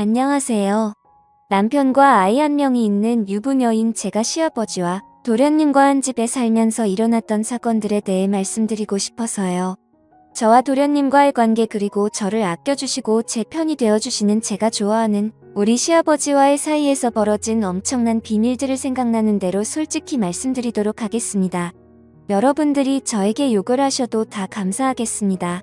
안녕하세요. 남편과 아이 한 명이 있는 유부녀인 제가 시아버지와 도련님과 한 집에 살면서 일어났던 사건들에 대해 말씀드리고 싶어서요. 저와 도련님과의 관계 그리고 저를 아껴주시고 제 편이 되어주시는 제가 좋아하는 우리 시아버지와의 사이에서 벌어진 엄청난 비밀들을 생각나는 대로 솔직히 말씀드리도록 하겠습니다. 여러분들이 저에게 욕을 하셔도 다 감사하겠습니다.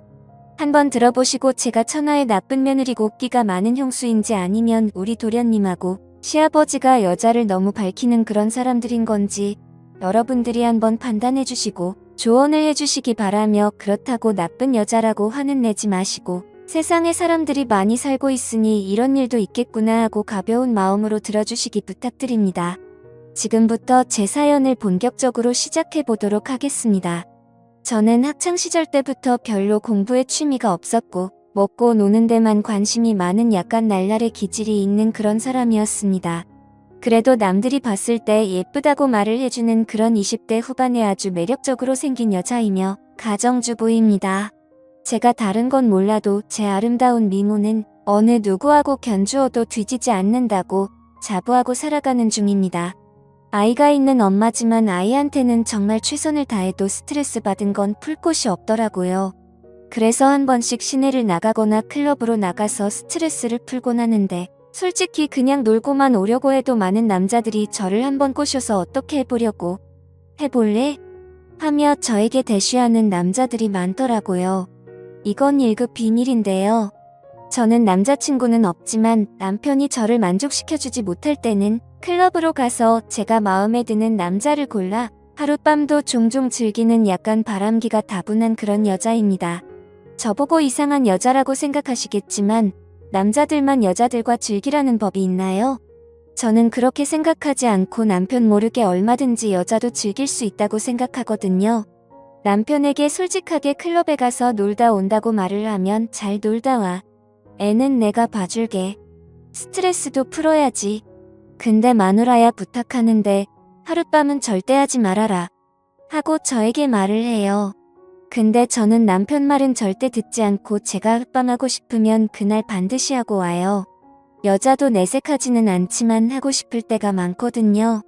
한번 들어보시고 제가 천하의 나쁜 며느리고 끼가 많은 형수인지 아니면 우리 도련님하고 시아버지가 여자를 너무 밝히는 그런 사람들인 건지 여러분들이 한번 판단해 주시고 조언을 해주시기 바라며, 그렇다고 나쁜 여자라고 화는 내지 마시고 세상에 사람들이 많이 살고 있으니 이런 일도 있겠구나 하고 가벼운 마음으로 들어주시기 부탁드립니다. 지금부터 제 사연을 본격적으로 시작해 보도록 하겠습니다. 저는 학창시절 때부터 별로 공부에 취미가 없었고 먹고 노는 데만 관심이 많은 약간 날라리 기질이 있는 그런 사람이었습니다. 그래도 남들이 봤을 때 예쁘다고 말을 해주는 그런 20대 후반에 아주 매력적으로 생긴 여자이며 가정주부입니다. 제가 다른 건 몰라도 제 아름다운 미모는 어느 누구하고 견주어도 뒤지지 않는다고 자부하고 살아가는 중입니다. 아이가 있는 엄마지만 아이한테는 정말 최선을 다해도 스트레스 받은 건 풀 곳이 없더라고요. 그래서 한 번씩 시내를 나가거나 클럽으로 나가서 스트레스를 풀곤 하는데, 솔직히 그냥 놀고만 오려고 해도 많은 남자들이 저를 한번 꼬셔서 어떻게 해보려고 해볼래? 하며 저에게 대쉬하는 남자들이 많더라고요. 이건 1급 비밀인데요. 저는 남자친구는 없지만 남편이 저를 만족시켜주지 못할 때는 클럽으로 가서 제가 마음에 드는 남자를 골라 하룻밤도 종종 즐기는 약간 바람기가 다분한 그런 여자입니다. 저보고 이상한 여자라고 생각하시겠지만 남자들만 여자들과 즐기라는 법이 있나요? 저는 그렇게 생각하지 않고 남편 모르게 얼마든지 여자도 즐길 수 있다고 생각하거든요. 남편에게 솔직하게 클럽에 가서 놀다 온다고 말을 하면 잘 놀다 와. 애는 내가 봐줄게. 스트레스도 풀어야지. 근데 마누라야 부탁하는데 하룻밤은 절대 하지 말아라 하고 저에게 말을 해요. 근데 저는 남편 말은 절대 듣지 않고 제가 하룻밤하고 싶으면 그날 반드시 하고 와요. 여자도 내색하지는 않지만 하고 싶을 때가 많거든요.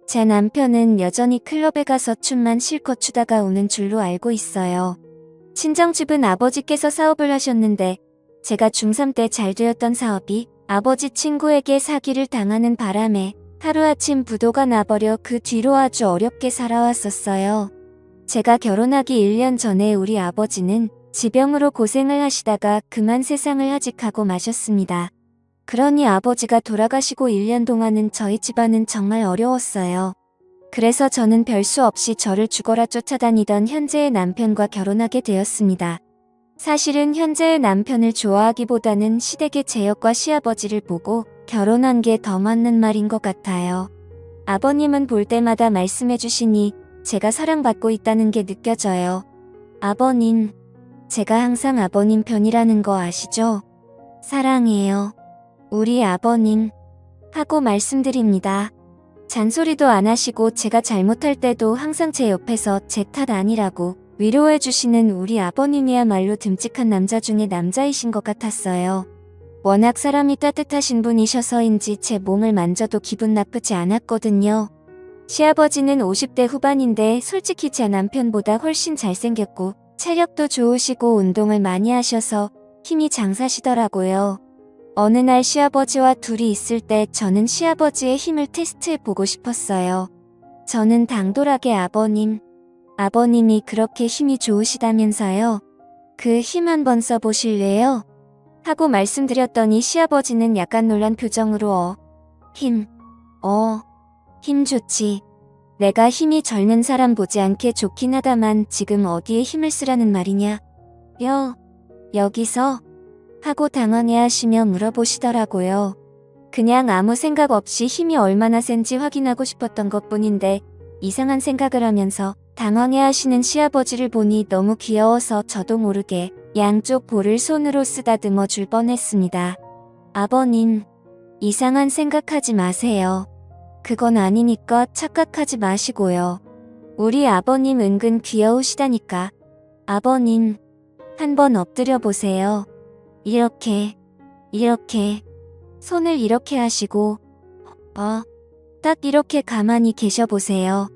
제 남편은 여전히 클럽에 가서 춤만 실컷 추다가 오는 줄로 알고 있어요. 친정집은 아버지께서 사업을 하셨는데 제가 중3 때 잘 되었던 사업이 아버지 친구에게 사기를 당하는 바람에 하루아침 부도가 나버려 그 뒤로 아주 어렵게 살아왔었어요. 제가 결혼하기 1년 전에 우리 아버지는 지병으로 고생을 하시다가 그만 세상을 하직하고 마셨습니다. 그러니 아버지가 돌아가시고 1년 동안은 저희 집안은 정말 어려웠어요. 그래서 저는 별수 없이 저를 죽어라 쫓아다니던 현재의 남편과 결혼하게 되었습니다. 사실은 현재의 남편을 좋아하기보다는 시댁의 제역과 시아버지를 보고 결혼한 게 더 맞는 말인 것 같아요. 아버님은 볼 때마다 말씀해 주시니 제가 사랑받고 있다는 게 느껴져요. 아버님, 제가 항상 아버님 편이라는 거 아시죠? 사랑해요. 우리 아버님. 하고 말씀드립니다. 잔소리도 안 하시고 제가 잘못할 때도 항상 제 옆에서 제 탓 아니라고 위로해 주시는 우리 아버님이야말로 듬직한 남자 중에 남자이신 것 같았어요. 워낙 사람이 따뜻하신 분이셔서인지 제 몸을 만져도 기분 나쁘지 않았거든요. 시아버지는 50대 후반인데 솔직히 제 남편보다 훨씬 잘생겼고 체력도 좋으시고 운동을 많이 하셔서 힘이 장사시더라고요. 어느 날 시아버지와 둘이 있을 때 저는 시아버지의 힘을 테스트해 보고 싶었어요. 저는 당돌하게 아버님이 그렇게 힘이 좋으시다면서요. 그 힘 한번 써보실래요? 하고 말씀드렸더니 시아버지는 약간 놀란 표정으로 힘 좋지. 내가 힘이 젊은 사람 보지 않게 좋긴 하다만 지금 어디에 힘을 쓰라는 말이냐? 여기서? 하고 당황해하시며 물어보시더라고요. 그냥 아무 생각 없이 힘이 얼마나 센지 확인하고 싶었던 것뿐인데 이상한 생각을 하면서 당황해하시는 시아버지를 보니 너무 귀여워서 저도 모르게 양쪽 볼을 손으로 쓰다듬어 줄 뻔했습니다. 아버님, 이상한 생각하지 마세요. 그건 아니니까 착각하지 마시고요. 우리 아버님 은근 귀여우시다니까. 아버님, 한번 엎드려 보세요. 이렇게. 손을 이렇게 하시고 딱 이렇게 가만히 계셔보세요.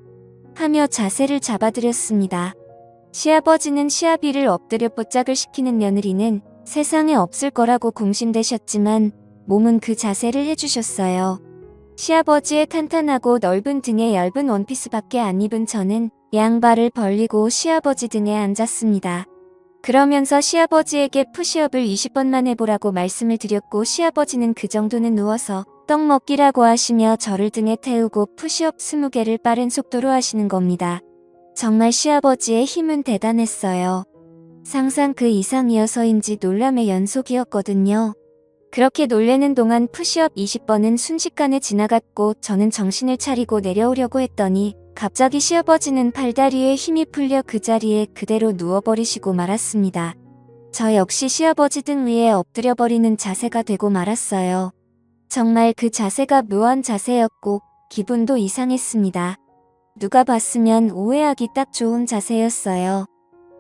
하며 자세를 잡아드렸습니다. 시아버지는 시아비를 엎드려 뽀짝을 시키는 며느리는 세상에 없을 거라고 공심되셨지만 몸은 그 자세를 해주셨어요. 시아버지의 탄탄하고 넓은 등에 얇은 원피스밖에 안 입은 저는 양발을 벌리고 시아버지 등에 앉았습니다. 그러면서 시아버지에게 푸시업을 20번만 해보라고 말씀을 드렸고 시아버지는 그 정도는 누워서 떡 먹기라고 하시며 저를 등에 태우고 푸시업 20개를 빠른 속도로 하시는 겁니다. 정말 시아버지의 힘은 대단했어요. 상상 그 이상이어서인지 놀람의 연속이었거든요. 그렇게 놀래는 동안 푸시업 20번은 순식간에 지나갔고 저는 정신을 차리고 내려오려고 했더니 갑자기 시아버지는 팔다리에 힘이 풀려 그 자리에 그대로 누워버리시고 말았습니다. 저 역시 시아버지 등 위에 엎드려버리는 자세가 되고 말았어요. 정말 그 자세가 묘한 자세였고 기분도 이상했습니다. 누가 봤으면 오해하기 딱 좋은 자세였어요.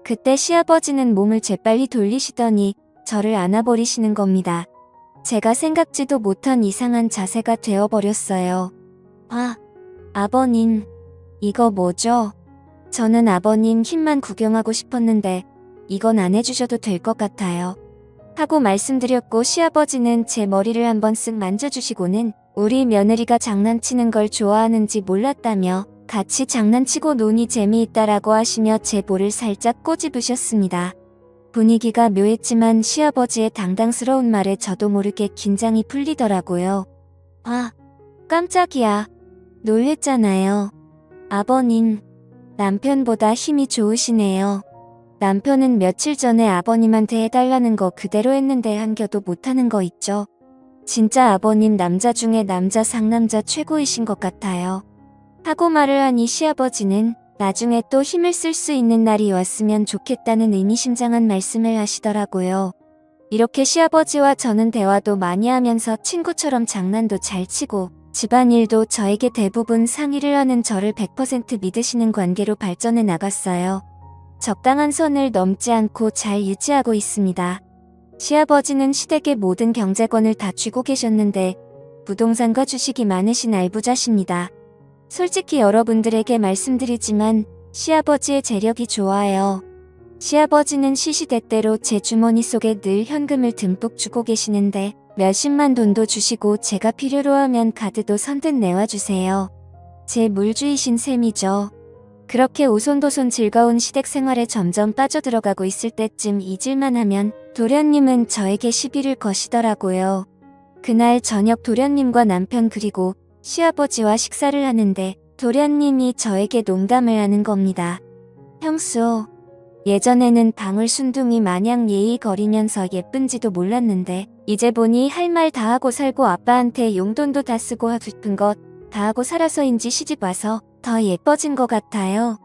그때 시아버지는 몸을 재빨리 돌리시더니 저를 안아버리시는 겁니다. 제가 생각지도 못한 이상한 자세가 되어버렸어요. 아버님, 이거 뭐죠? 저는 아버님 힘만 구경하고 싶었는데 이건 안 해주셔도 될 것 같아요. 하고 말씀드렸고 시아버지는 제 머리를 한번 쓱 만져주시고는 우리 며느리가 장난치는 걸 좋아하는지 몰랐다며 같이 장난치고 노니 재미있다라고 하시며 제 볼을 살짝 꼬집으셨습니다. 분위기가 묘했지만 시아버지의 당당스러운 말에 저도 모르게 긴장이 풀리더라고요. 깜짝이야. 놀랬잖아요. 아버님, 남편보다 힘이 좋으시네요. 남편은 며칠 전에 아버님한테 해달라는 거 그대로 했는데 한 겨도 못하는 거 있죠. 진짜 아버님 남자 중에 남자 상남자 최고이신 것 같아요. 하고 말을 하니 시아버지는 나중에 또 힘을 쓸 수 있는 날이 왔으면 좋겠다는 의미심장한 말씀을 하시더라고요. 이렇게 시아버지와 저는 대화도 많이 하면서 친구처럼 장난도 잘 치고 집안일도 저에게 대부분 상의를 하는 저를 100% 믿으시는 관계로 발전해 나갔어요. 적당한 선을 넘지 않고 잘 유지하고 있습니다. 시아버지는 시댁의 모든 경제권을 다 쥐고 계셨는데 부동산과 주식이 많으신 알부자십니다. 솔직히 여러분들에게 말씀드리지만 시아버지의 재력이 좋아요. 시아버지는 시시때때로 제 주머니 속에 늘 현금을 듬뿍 주고 계시는데 몇십만 돈도 주시고 제가 필요로 하면 카드도 선뜻 내와주세요. 제 물주이신 셈이죠. 그렇게 오손도손 즐거운 시댁 생활에 점점 빠져들어가고 있을 때쯤 잊을만 하면 도련님은 저에게 시비를 거시더라고요. 그날 저녁 도련님과 남편 그리고 시아버지와 식사를 하는데 도련님이 저에게 농담을 하는 겁니다. 형수, 예전에는 방울순둥이 마냥 예의 거리면서 예쁜지도 몰랐는데 이제 보니 할 말 다 하고 살고 아빠한테 용돈도 다 쓰고 하고 싶은 것 다 하고 살아서인지 시집 와서 더 예뻐진 것 같아요.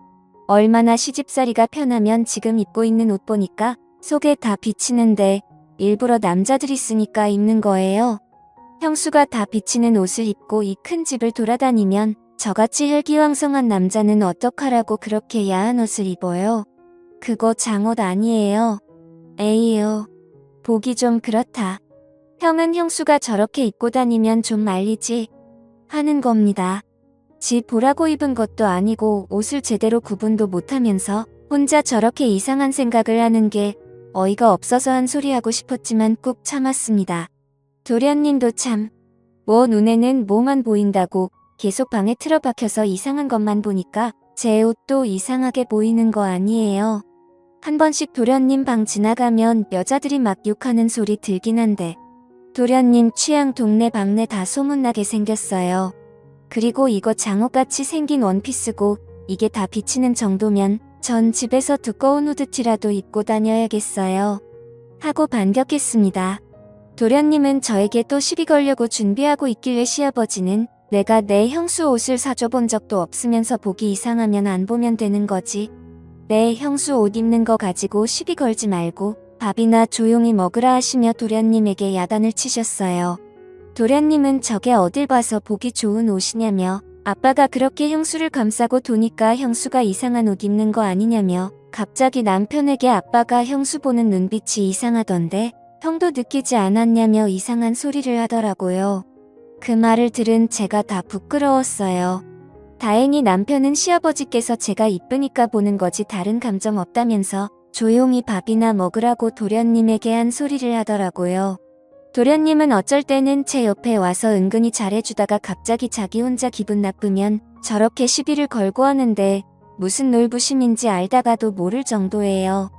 얼마나 시집살이가 편하면 지금 입고 있는 옷 보니까 속에 다 비치는데 일부러 남자들이 쓰니까 입는 거예요. 형수가 다 비치는 옷을 입고 이 큰 집을 돌아다니면 저같이 혈기왕성한 남자는 어떡하라고 그렇게 야한 옷을 입어요. 그거 장옷 아니에요. 에이요. 보기 좀 그렇다. 형은 형수가 저렇게 입고 다니면 좀 말리지 하는 겁니다. 지 보라고 입은 것도 아니고 옷을 제대로 구분도 못하면서 혼자 저렇게 이상한 생각을 하는 게 어이가 없어서 한 소리 하고 싶었지만 꾹 참았습니다. 도련님도 참, 뭐 눈에는 뭐만 보인다고 계속 방에 틀어박혀서 이상한 것만 보니까 제 옷도 이상하게 보이는 거 아니에요. 한 번씩 도련님 방 지나가면 여자들이 막 욕하는 소리 들긴 한데 도련님 취향 동네 방네 다 소문나게 생겼어요. 그리고 이거 장옷같이 생긴 원피스고 이게 다 비치는 정도면 전 집에서 두꺼운 후드티라도 입고 다녀야겠어요. 하고 반격했습니다. 도련님은 저에게 또 시비 걸려고 준비하고 있길래 시아버지는 내가 내 형수 옷을 사줘본 적도 없으면서 보기 이상하면 안 보면 되는 거지. 내 형수 옷 입는 거 가지고 시비 걸지 말고 밥이나 조용히 먹으라 하시며 도련님에게 야단을 치셨어요. 도련님은 저게 어딜 봐서 보기 좋은 옷이냐며 아빠가 그렇게 형수를 감싸고 도니까 형수가 이상한 옷 입는 거 아니냐며 갑자기 남편에게 아빠가 형수 보는 눈빛이 이상하던데 형도 느끼지 않았냐며 이상한 소리를 하더라고요. 그 말을 들은 제가 다 부끄러웠어요. 다행히 남편은 시아버지께서 제가 이쁘니까 보는 거지 다른 감정 없다면서 조용히 밥이나 먹으라고 도련님에게 한 소리를 하더라고요. 도련님은 어쩔 때는 제 옆에 와서 은근히 잘해주다가 갑자기 자기 혼자 기분 나쁘면 저렇게 시비를 걸고 하는데 무슨 놀부심인지 알다가도 모를 정도예요.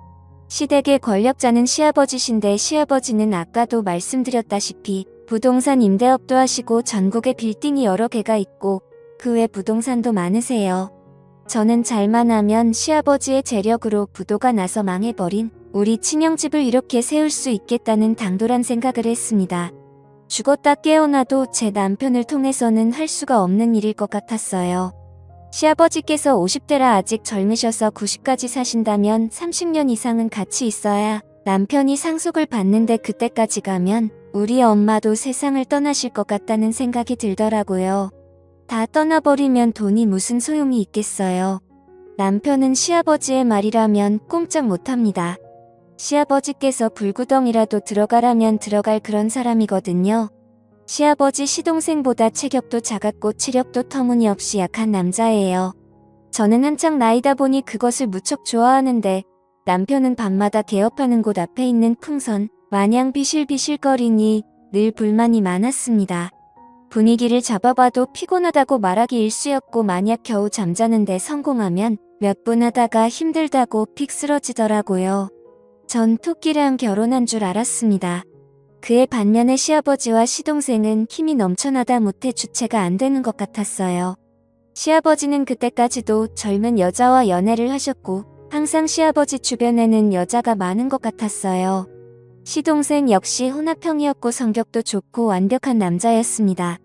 시댁의 권력자는 시아버지신데 시아버지는 아까도 말씀드렸다시피 부동산 임대업도 하시고 전국에 빌딩이 여러 개가 있고 그 외 부동산도 많으세요. 저는 잘만 하면 시아버지의 재력으로 부도가 나서 망해버린 우리 친형집을 이렇게 세울 수 있겠다는 당돌한 생각을 했습니다. 죽었다 깨어나도 제 남편을 통해서는 할 수가 없는 일일 것 같았어요. 시아버지께서 50대라 아직 젊으셔서 90까지 사신다면 30년 이상은 같이 있어야 남편이 상속을 받는데 그때까지 가면 우리 엄마도 세상을 떠나실 것 같다는 생각이 들더라고요. 다 떠나버리면 돈이 무슨 소용이 있겠어요. 남편은 시아버지의 말이라면 꼼짝 못합니다. 시아버지께서 불구덩이라도 들어가라면 들어갈 그런 사람이거든요. 시아버지 시동생보다 체격도 작았고 체력도 터무니없이 약한 남자예요. 저는 한창 나이다 보니 그것을 무척 좋아하는데 남편은 밤마다 개업하는 곳 앞에 있는 풍선 마냥 비실비실거리니 늘 불만이 많았습니다. 분위기를 잡아봐도 피곤하다고 말하기 일쑤였고 만약 겨우 잠자는데 성공하면 몇 분 하다가 힘들다고 픽 쓰러지더라고요. 전 토끼랑 결혼한 줄 알았습니다. 그의 반면에 시아버지와 시동생은 힘이 넘쳐나다 못해 주체가 안 되는 것 같았어요. 시아버지는 그때까지도 젊은 여자와 연애를 하셨고 항상 시아버지 주변에는 여자가 많은 것 같았어요. 시동생 역시 혼합형이었고 성격도 좋고 완벽한 남자였습니다.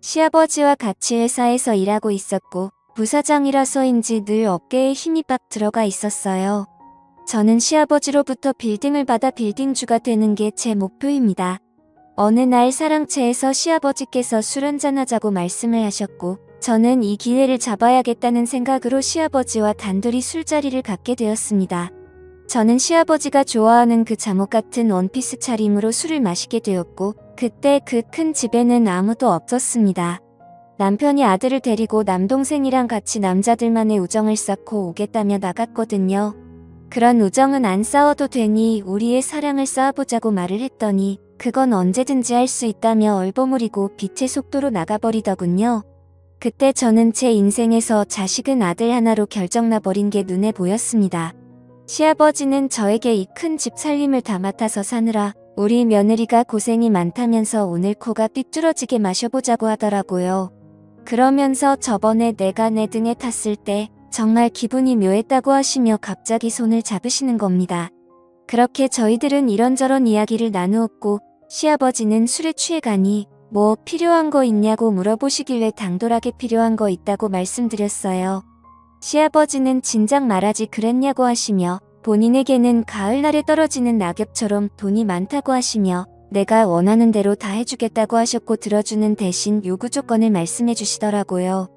시아버지와 같이 회사에서 일하고 있었고 부사장이라서인지 늘 어깨에 힘이 빡 들어가 있었어요. 저는 시아버지로부터 빌딩을 받아 빌딩주가 되는 게 제 목표입니다. 어느 날 사랑채에서 시아버지께서 술 한잔하자고 말씀을 하셨고 저는 이 기회를 잡아야겠다는 생각으로 시아버지와 단둘이 술자리를 갖게 되었습니다. 저는 시아버지가 좋아하는 그 잠옷 같은 원피스 차림으로 술을 마시게 되었고 그때 그 큰 집에는 아무도 없었습니다. 남편이 아들을 데리고 남동생이랑 같이 남자들만의 우정을 쌓고 오겠다며 나갔거든요. 그런 우정은 안 싸워도 되니 우리의 사랑을 쌓아보자고 말을 했더니 그건 언제든지 할 수 있다며 얼버무리고 빛의 속도로 나가버리더군요. 그때 저는 제 인생에서 자식은 아들 하나로 결정나버린 게 눈에 보였습니다. 시아버지는 저에게 이 큰 집 살림을 다 맡아서 사느라 우리 며느리가 고생이 많다면서 오늘 코가 삐뚤어지게 마셔보자고 하더라고요. 그러면서 저번에 내가 내 등에 탔을 때 정말 기분이 묘했다고 하시며 갑자기 손을 잡으시는 겁니다. 그렇게 저희들은 이런저런 이야기를 나누었고 시아버지는 술에 취해가니 뭐 필요한 거 있냐고 물어보시길래 당돌하게 필요한 거 있다고 말씀드렸어요. 시아버지는 진작 말하지 그랬냐고 하시며 본인에게는 가을날에 떨어지는 낙엽처럼 돈이 많다고 하시며 내가 원하는 대로 다 해주겠다고 하셨고 들어주는 대신 요구 조건을 말씀해 주시더라고요.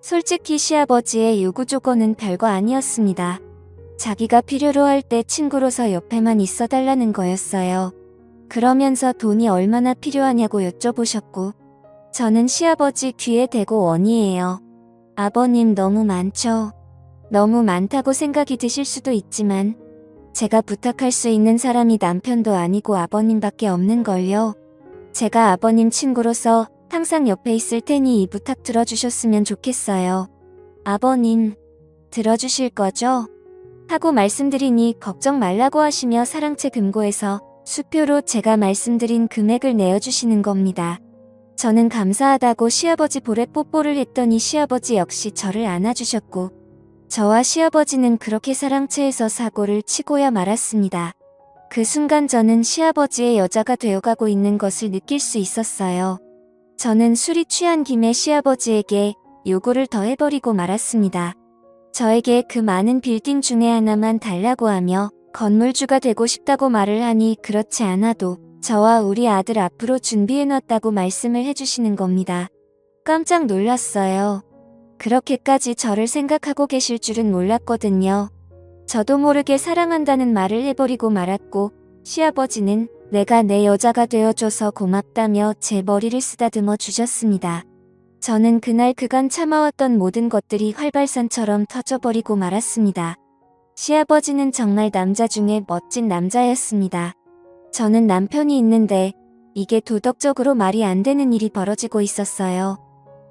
솔직히 시아버지의 요구 조건은 별거 아니었습니다. 자기가 필요로 할 때 친구로서 옆에만 있어달라는 거였어요. 그러면서 돈이 얼마나 필요하냐고 여쭤보셨고 저는 시아버지 귀에 대고 원이에요. 아버님 너무 많죠. 너무 많다고 생각이 드실 수도 있지만 제가 부탁할 수 있는 사람이 남편도 아니고 아버님밖에 없는걸요. 제가 아버님 친구로서 항상 옆에 있을 테니 이 부탁 들어주셨으면 좋겠어요. 아버님, 들어주실 거죠? 하고 말씀드리니 걱정 말라고 하시며 사랑채 금고에서 수표로 제가 말씀드린 금액을 내어주시는 겁니다. 저는 감사하다고 시아버지 볼에 뽀뽀를 했더니 시아버지 역시 저를 안아주셨고 저와 시아버지는 그렇게 사랑채에서 사고를 치고야 말았습니다. 그 순간 저는 시아버지의 여자가 되어가고 있는 것을 느낄 수 있었어요. 저는 술이 취한 김에 시아버지에게 요구를 더 해버리고 말았습니다. 저에게 그 많은 빌딩 중에 하나만 달라고 하며 건물주가 되고 싶다고 말을 하니 그렇지 않아도 저와 우리 아들 앞으로 준비해놨다고 말씀을 해주시는 겁니다. 깜짝 놀랐어요. 그렇게까지 저를 생각하고 계실 줄은 몰랐거든요. 저도 모르게 사랑한다는 말을 해버리고 말았고 시아버지는 내가 내 여자가 되어줘서 고맙다며 제 머리를 쓰다듬어 주셨습니다. 저는 그날 그간 참아왔던 모든 것들이 활발산처럼 터져버리고 말았습니다. 시아버지는 정말 남자 중에 멋진 남자였습니다. 저는 남편이 있는데 이게 도덕적으로 말이 안 되는 일이 벌어지고 있었어요.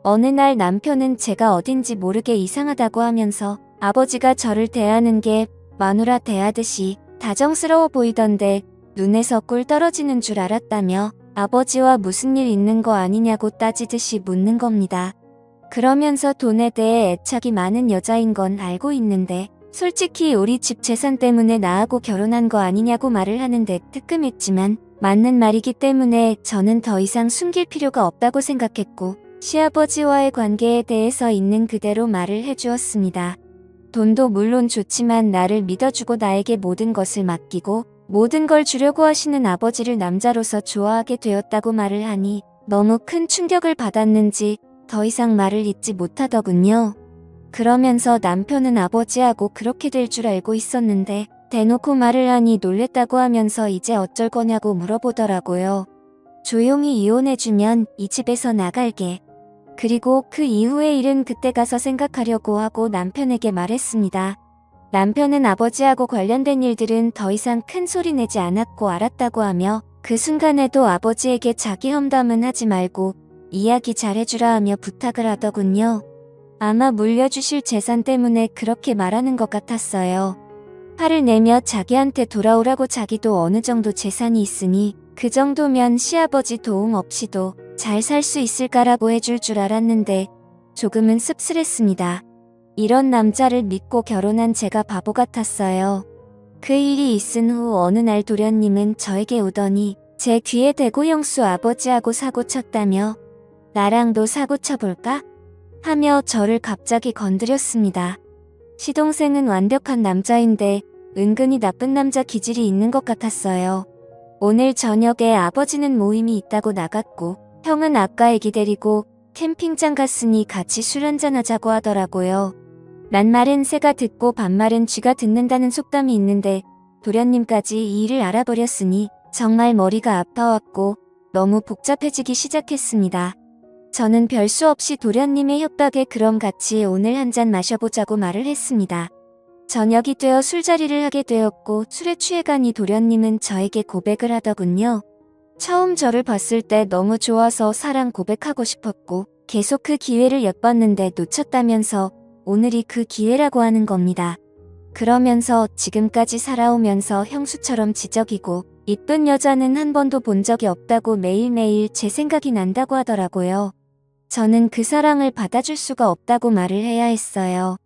어느 날 남편은 제가 어딘지 모르게 이상하다고 하면서 아버지가 저를 대하는 게 마누라 대하듯이 다정스러워 보이던데 눈에서 꿀 떨어지는 줄 알았다며 아버지와 무슨 일 있는 거 아니냐고 따지듯이 묻는 겁니다. 그러면서 돈에 대해 애착이 많은 여자인 건 알고 있는데 솔직히 우리 집 재산 때문에 나하고 결혼한 거 아니냐고 말을 하는데 뜨끔했지만 맞는 말이기 때문에 저는 더 이상 숨길 필요가 없다고 생각했고 시아버지와의 관계에 대해서 있는 그대로 말을 해주었습니다. 돈도 물론 좋지만 나를 믿어주고 나에게 모든 것을 맡기고 모든 걸 주려고 하시는 아버지를 남자로서 좋아하게 되었다고 말을 하니 너무 큰 충격을 받았는지 더 이상 말을 잇지 못하더군요. 그러면서 남편은 아버지하고 그렇게 될 줄 알고 있었는데 대놓고 말을 하니 놀랬다고 하면서 이제 어쩔 거냐고 물어보더라고요. 조용히 이혼해주면 이 집에서 나갈게. 그리고 그 이후의 일은 그때 가서 생각하려고 하고 남편에게 말했습니다. 남편은 아버지하고 관련된 일들은 더 이상 큰 소리 내지 않았고 알았다고 하며 그 순간에도 아버지에게 자기 험담은 하지 말고 이야기 잘해주라 하며 부탁을 하더군요. 아마 물려주실 재산 때문에 그렇게 말하는 것 같았어요. 화를 내며 자기한테 돌아오라고 자기도 어느 정도 재산이 있으니 그 정도면 시아버지 도움 없이도 잘 살 수 있을까라고 해줄 줄 알았는데 조금은 씁쓸했습니다. 이런 남자를 믿고 결혼한 제가 바보 같았어요. 그 일이 있은 후 어느 날 도련님은 저에게 오더니 제 귀에 대고 형수 아버지하고 사고 쳤다며 나랑도 사고 쳐볼까? 하며 저를 갑자기 건드렸습니다. 시동생은 완벽한 남자인데 은근히 나쁜 남자 기질이 있는 것 같았어요. 오늘 저녁에 아버지는 모임이 있다고 나갔고 형은 아까 애기 데리고 캠핑장 갔으니 같이 술 한잔하자고 하더라고요. 낱말은 새가 듣고 반말은 쥐가 듣는다는 속담이 있는데 도련님까지 이 일을 알아버렸으니 정말 머리가 아파왔고 너무 복잡해지기 시작했습니다. 저는 별 수 없이 도련님의 협박에 그럼 같이 오늘 한잔 마셔보자고 말을 했습니다. 저녁이 되어 술자리를 하게 되었고 술에 취해가니 도련님은 저에게 고백을 하더군요. 처음 저를 봤을 때 너무 좋아서 사랑 고백하고 싶었고 계속 그 기회를 엿봤는데 놓쳤다면서 오늘이 그 기회라고 하는 겁니다. 그러면서 지금까지 살아오면서 형수처럼 지적이고 이쁜 여자는 한 번도 본 적이 없다고 매일매일 제 생각이 난다고 하더라고요. 저는 그 사랑을 받아줄 수가 없다고 말을 해야 했어요.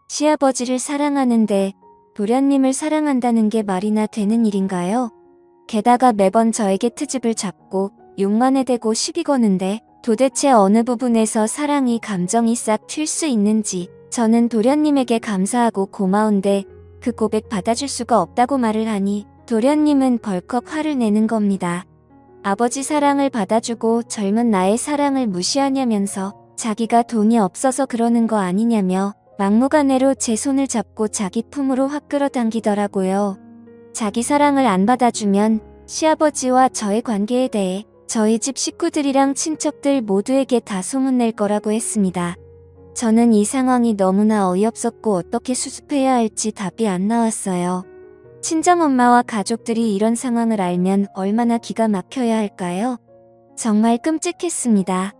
시아버지를 사랑하는데 도련님을 사랑한다는 게 말이나 되는 일인가요? 게다가 매번 저에게 트집을 잡고 욕만에 대고 시비 거는데 도대체 어느 부분에서 사랑이 감정이 싹 튈 수 있는지 저는 도련님에게 감사하고 고마운데 그 고백 받아줄 수가 없다고 말을 하니 도련님은 벌컥 화를 내는 겁니다. 아버지 사랑을 받아주고 젊은 나의 사랑을 무시하냐면서 자기가 돈이 없어서 그러는 거 아니냐며 막무가내로 제 손을 잡고 자기 품으로 확 끌어당기더라고요. 자기 사랑을 안 받아주면 시아버지와 저의 관계에 대해 저희 집 식구들이랑 친척들 모두에게 다 소문낼 거라고 했습니다. 저는 이 상황이 너무나 어이없었고 어떻게 수습해야 할지 답이 안 나왔어요. 친정엄마와 가족들이 이런 상황을 알면 얼마나 기가 막혀야 할까요? 정말 끔찍했습니다.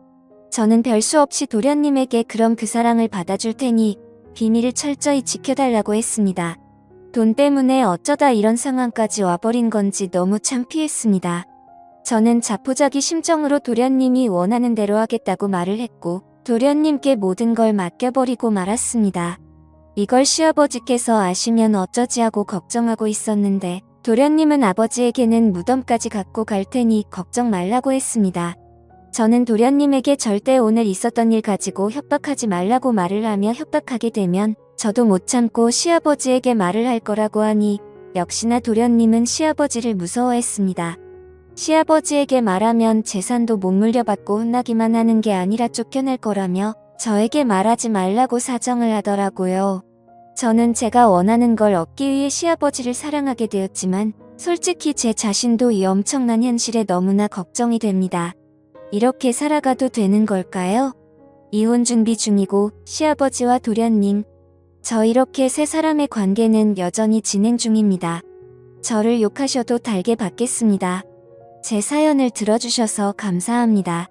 저는 별 수 없이 도련님에게 그럼 그 사랑을 받아줄 테니 비밀을 철저히 지켜달라고 했습니다. 돈 때문에 어쩌다 이런 상황까지 와버린 건지 너무 창피했습니다. 저는 자포자기 심정으로 도련님이 원하는 대로 하겠다고 말을 했고 도련님께 모든 걸 맡겨버리고 말았습니다. 이걸 시아버지께서 아시면 어쩌지 하고 걱정하고 있었는데 도련님은 아버지에게는 무덤까지 갖고 갈 테니 걱정 말라고 했습니다. 저는 도련님에게 절대 오늘 있었던 일 가지고 협박하지 말라고 말을 하며 협박하게 되면 저도 못 참고 시아버지에게 말을 할 거라고 하니 역시나 도련님은 시아버지를 무서워했습니다. 시아버지에게 말하면 재산도 못 물려받고 혼나기만 하는 게 아니라 쫓겨날 거라며 저에게 말하지 말라고 사정을 하더라고요. 저는 제가 원하는 걸 얻기 위해 시아버지를 사랑하게 되었지만 솔직히 제 자신도 이 엄청난 현실에 너무나 걱정이 됩니다. 이렇게 살아가도 되는 걸까요? 이혼 준비 중이고 시아버지와 도련님, 저 이렇게 세 사람의 관계는 여전히 진행 중입니다. 저를 욕하셔도 달게 받겠습니다. 제 사연을 들어주셔서 감사합니다.